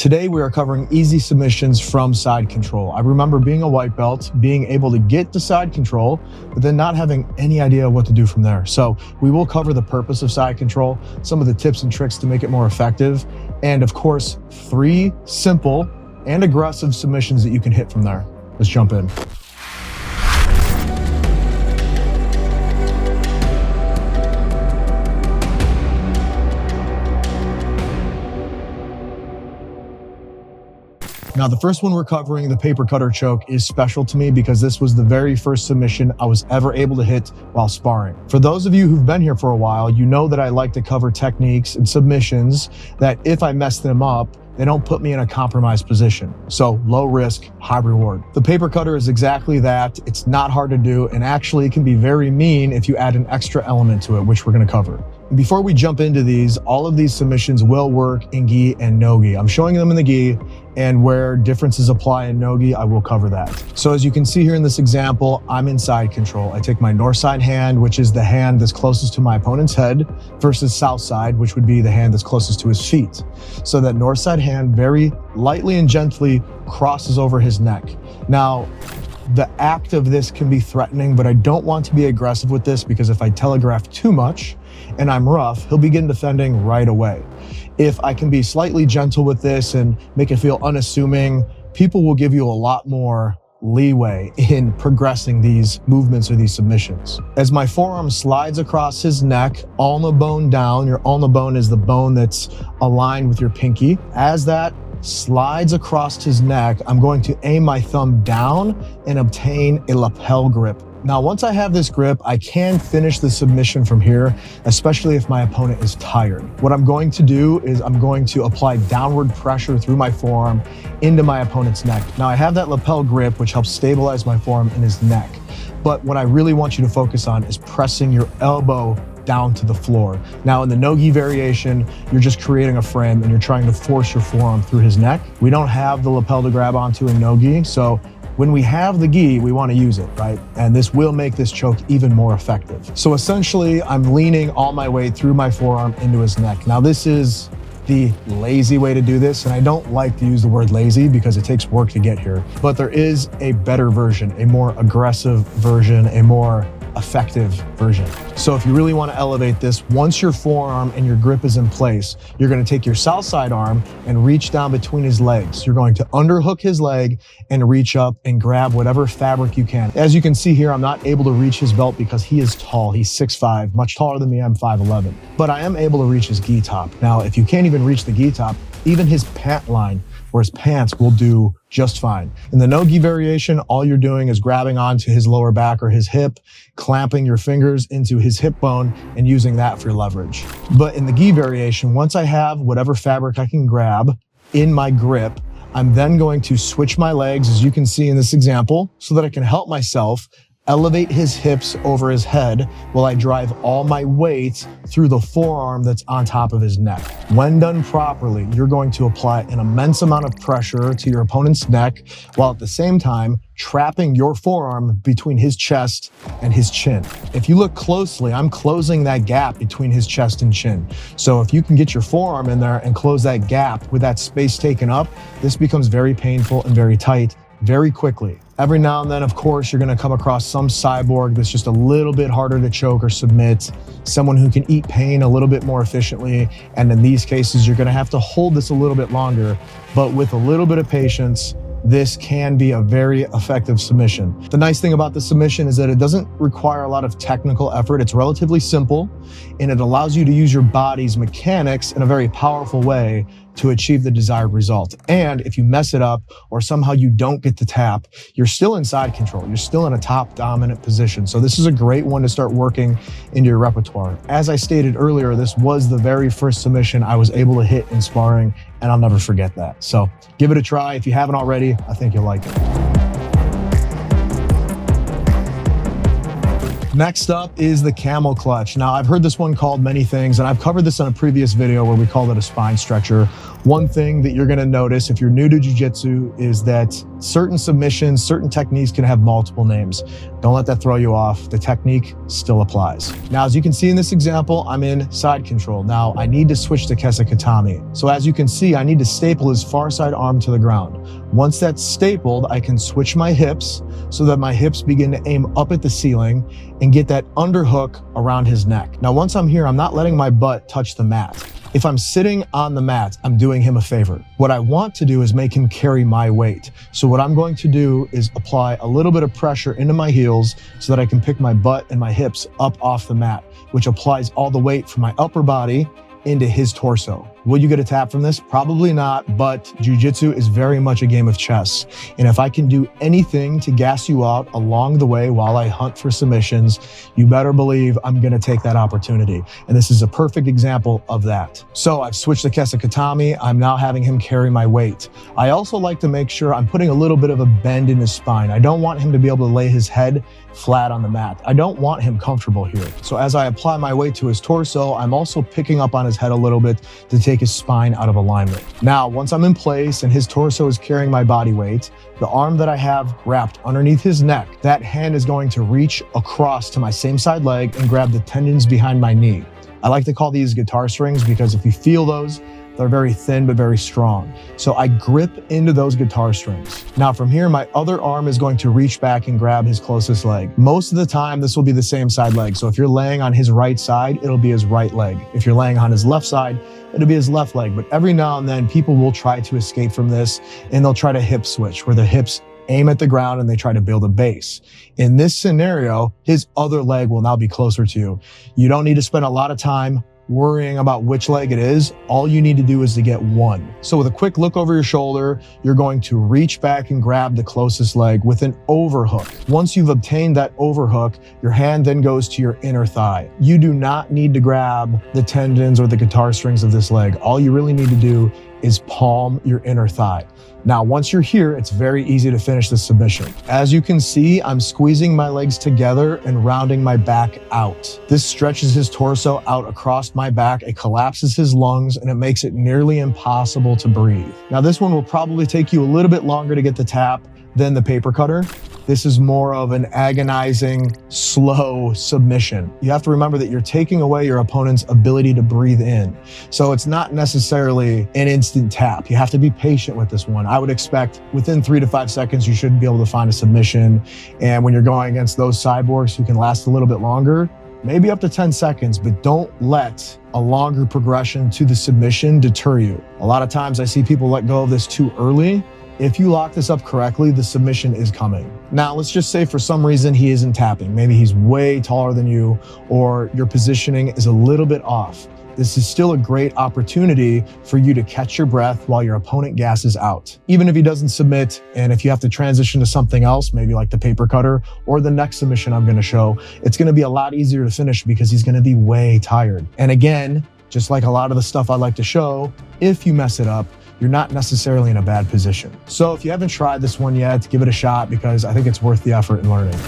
Today we are covering easy submissions from side control. I remember being a white belt, being able to get to side control, but then not having any idea what to do from there. So we will cover the purpose of side control, some of the tips and tricks to make it more effective, and of course, 3 simple and aggressive submissions that you can hit from there. Let's jump in. Now, the first one we're covering, the paper cutter choke, is special to me because this was the very first submission I was ever able to hit while sparring. For those of you who've been here for a while, you know that I like to cover techniques and submissions that if I mess them up, they don't put me in a compromised position. So low risk, high reward. The paper cutter is exactly that. It's not hard to do, and actually it can be very mean if you add an extra element to it, which we're gonna cover. Before we jump into these, all of these submissions will work in gi and no gi. I'm showing them in the gi, and where differences apply in no gi, I will cover that. So as you can see here in this example, I'm in side control. I take my north side hand, which is the hand that's closest to my opponent's head, versus south side, which would be the hand that's closest to his feet. So that north side hand very lightly and gently crosses over his neck. Now, the act of this can be threatening, but I don't want to be aggressive with this because if I telegraph too much and I'm rough, he'll begin defending right away. If I can be slightly gentle with this and make it feel unassuming, people will give you a lot more leeway in progressing these movements or these submissions. As my forearm slides across his neck, ulna bone down, your ulna bone is the bone that's aligned with your pinky. As that slides across his neck, I'm going to aim my thumb down and obtain a lapel grip. Now, once I have this grip, I can finish the submission from here, especially if my opponent is tired. What I'm going to do is I'm going to apply downward pressure through my forearm into my opponent's neck. Now, I have that lapel grip, which helps stabilize my forearm in his neck. But what I really want you to focus on is pressing your elbow down to the floor. Now in the no-gi variation, you're just creating a frame and you're trying to force your forearm through his neck. We don't have the lapel to grab onto in no-gi, so when we have the gi, we want to use it, right? And this will make this choke even more effective. So essentially, I'm leaning all my weight through my forearm into his neck. Now this is the lazy way to do this, and I don't like to use the word lazy because it takes work to get here, but there is a better version, a more aggressive version, a more effective version. So if you really want to elevate this, once your forearm and your grip is in place, you're going to take your south side arm and reach down between his legs. You're going to underhook his leg and reach up and grab whatever fabric you can. As you can see here, I'm not able to reach his belt because he is tall. He's 6'5", much taller than me. I'm 5'11", but I am able to reach his gi top. Now, if you can't even reach the gi top, even his pant line or his pants will do just fine. In the no-gi variation, all you're doing is grabbing onto his lower back or his hip, clamping your fingers into his hip bone and using that for leverage. But in the gi variation, once I have whatever fabric I can grab in my grip, I'm then going to switch my legs, as you can see in this example, so that I can help myself elevate his hips over his head while I drive all my weight through the forearm that's on top of his neck. When done properly, you're going to apply an immense amount of pressure to your opponent's neck while at the same time trapping your forearm between his chest and his chin. If you look closely, I'm closing that gap between his chest and chin. So if you can get your forearm in there and close that gap with that space taken up, this becomes very painful and very tight very quickly. Every now and then, of course, you're gonna come across some cyborg that's just a little bit harder to choke or submit, someone who can eat pain a little bit more efficiently. And in these cases, you're gonna have to hold this a little bit longer, but with a little bit of patience, this can be a very effective submission. The nice thing about the submission is that it doesn't require a lot of technical effort. It's relatively simple, and it allows you to use your body's mechanics in a very powerful way to achieve the desired result. And if you mess it up or somehow you don't get the tap, you're still in side control. You're still in a top dominant position. So this is a great one to start working into your repertoire. As I stated earlier, this was the very first submission I was able to hit in sparring, and I'll never forget that. So give it a try. If you haven't already, I think you'll like it. Next up is the Camel Clutch. Now, I've heard this one called many things, and I've covered this in a previous video where we called it a spine stretcher. One thing that you're gonna notice if you're new to jiu-jitsu is that certain submissions, certain techniques can have multiple names. Don't let that throw you off. The technique still applies. Now, as you can see in this example, I'm in side control. Now, I need to switch to Kesekatami. So as you can see, I need to staple his far side arm to the ground. Once that's stapled, I can switch my hips so that my hips begin to aim up at the ceiling and get that underhook around his neck. Now, once I'm here, I'm not letting my butt touch the mat. If I'm sitting on the mat, I'm doing him a favor. What I want to do is make him carry my weight. So what I'm going to do is apply a little bit of pressure into my heels so that I can pick my butt and my hips up off the mat, which applies all the weight from my upper body into his torso. Will you get a tap from this? Probably not, but jiu-jitsu is very much a game of chess. And if I can do anything to gas you out along the way while I hunt for submissions, you better believe I'm gonna take that opportunity. And this is a perfect example of that. So I've switched to Kesekatami. I'm now having him carry my weight. I also like to make sure I'm putting a little bit of a bend in his spine. I don't want him to be able to lay his head flat on the mat. I don't want him comfortable here. So as I apply my weight to his torso, I'm also picking up on his head a little bit to take his spine out of alignment. Now, once I'm in place and his torso is carrying my body weight, the arm that I have wrapped underneath his neck, that hand is going to reach across to my same side leg and grab the tendons behind my knee. I like to call these guitar strings because if you feel those, they're very thin but very strong. So I grip into those guitar strings. Now from here, my other arm is going to reach back and grab his closest leg. Most of the time, this will be the same side leg. So if you're laying on his right side, it'll be his right leg. If you're laying on his left side, it'll be his left leg. But every now and then, people will try to escape from this and they'll try to hip switch where the hips aim at the ground and they try to build a base. In this scenario, his other leg will now be closer to you. You don't need to spend a lot of time worrying about which leg it is. All you need to do is to get one. So with a quick look over your shoulder, you're going to reach back and grab the closest leg with an overhook. Once you've obtained that overhook, your hand then goes to your inner thigh. You do not need to grab the tendons or the guitar strings of this leg. All you really need to do is palm your inner thigh. Now, once you're here, it's very easy to finish the submission. As you can see, I'm squeezing my legs together and rounding my back out. This stretches his torso out across my back, it collapses his lungs, and it makes it nearly impossible to breathe. Now, this one will probably take you a little bit longer to get the tap than the paper cutter. This is more of an agonizing, slow submission. You have to remember that you're taking away your opponent's ability to breathe in. So it's not necessarily an instant tap. You have to be patient with this one. I would expect within 3 to 5 seconds, you should be able to find a submission. And when you're going against those cyborgs who can last a little bit longer, maybe up to 10 seconds, but don't let a longer progression to the submission deter you. A lot of times I see people let go of this too early. If you lock this up correctly, the submission is coming. Now, let's just say for some reason he isn't tapping. Maybe he's way taller than you, or your positioning is a little bit off. This is still a great opportunity for you to catch your breath while your opponent gasses out. Even if he doesn't submit, and if you have to transition to something else, maybe like the paper cutter or the next submission I'm gonna show, it's gonna be a lot easier to finish because he's gonna be way tired. And again, just like a lot of the stuff I like to show, if you mess it up, you're not necessarily in a bad position. So if you haven't tried this one yet, give it a shot because I think it's worth the effort in learning.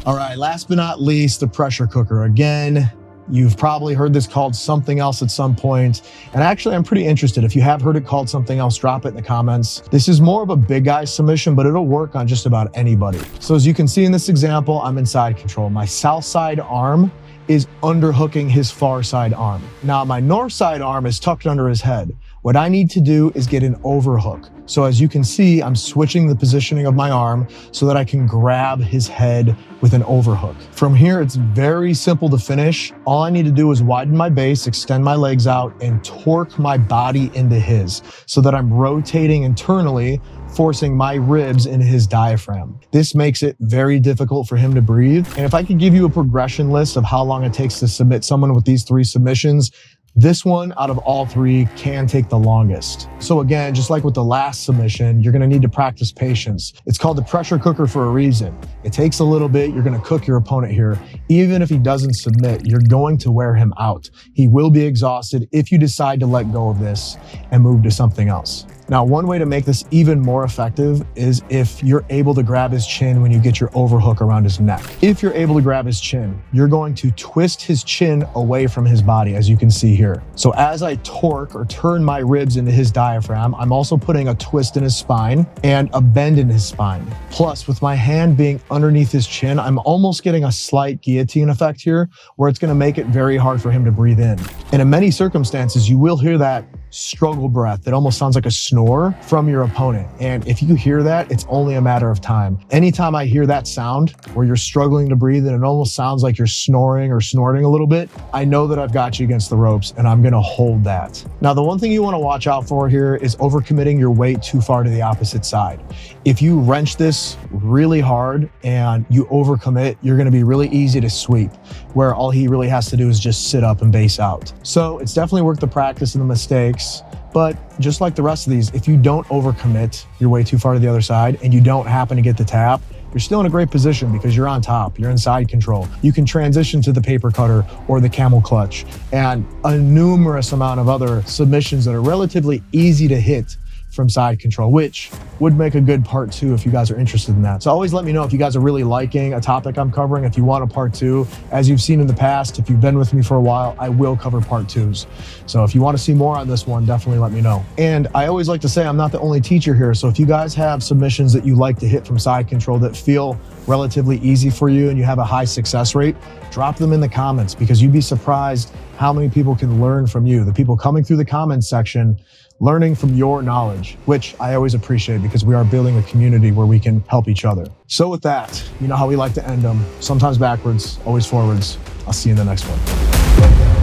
All right, last but not least, the pressure cooker. Again, you've probably heard this called something else at some point. And actually, I'm pretty interested. If you have heard it called something else, drop it in the comments. This is more of a big guy submission, but it'll work on just about anybody. So as you can see in this example, I'm in side control. My south side arm is underhooking his far side arm. Now my north side arm is tucked under his head. What I need to do is get an overhook. So as you can see, I'm switching the positioning of my arm so that I can grab his head with an overhook. From here, it's very simple to finish. All I need to do is widen my base, extend my legs out, and torque my body into his so that I'm rotating internally, forcing my ribs into his diaphragm. This makes it very difficult for him to breathe. And if I could give you a progression list of how long it takes to submit someone with these 3 submissions, this one out of all 3 can take the longest. So again, just like with the last submission, you're gonna need to practice patience. It's called the pressure cooker for a reason. It takes a little bit, you're gonna cook your opponent here. Even if he doesn't submit, you're going to wear him out. He will be exhausted if you decide to let go of this and move to something else. Now, one way to make this even more effective is if you're able to grab his chin when you get your overhook around his neck. If you're able to grab his chin, you're going to twist his chin away from his body, as you can see here. So as I torque or turn my ribs into his diaphragm, I'm also putting a twist in his spine and a bend in his spine. Plus, with my hand being underneath his chin, I'm almost getting a slight guillotine effect here, where it's going to make it very hard for him to breathe in. And in many circumstances, you will hear that struggle breath that almost sounds like a snore from your opponent. And if you hear that, it's only a matter of time. Anytime I hear that sound where you're struggling to breathe and it almost sounds like you're snoring or snorting a little bit, I know that I've got you against the ropes, and I'm going to hold that. Now, the one thing you want to watch out for here is overcommitting your weight too far to the opposite side. If you wrench this really hard and you overcommit, you're going to be really easy to sweep, where all he really has to do is just sit up and base out. So it's definitely worth the practice and the mistakes. But just like the rest of these, if you don't overcommit your way too far to the other side and you don't happen to get the tap, you're still in a great position because you're on top, you're in side control. You can transition to the paper cutter or the camel clutch and a numerous amount of other submissions that are relatively easy to hit from side control, which would make a good part 2 if you guys are interested in that. So always let me know if you guys are really liking a topic I'm covering, if you want a part 2. As you've seen in the past, if you've been with me for a while, I will cover part 2s. So if you want to see more on this one, definitely let me know. And I always like to say I'm not the only teacher here. So if you guys have submissions that you like to hit from side control that feel relatively easy for you and you have a high success rate, drop them in the comments, because you'd be surprised how many people can learn from you. The people coming through the comments section, learning from your knowledge, which I always appreciate because we are building a community where we can help each other. So with that, you know how we like to end them. Sometimes backwards, always forwards. I'll see you in the next one.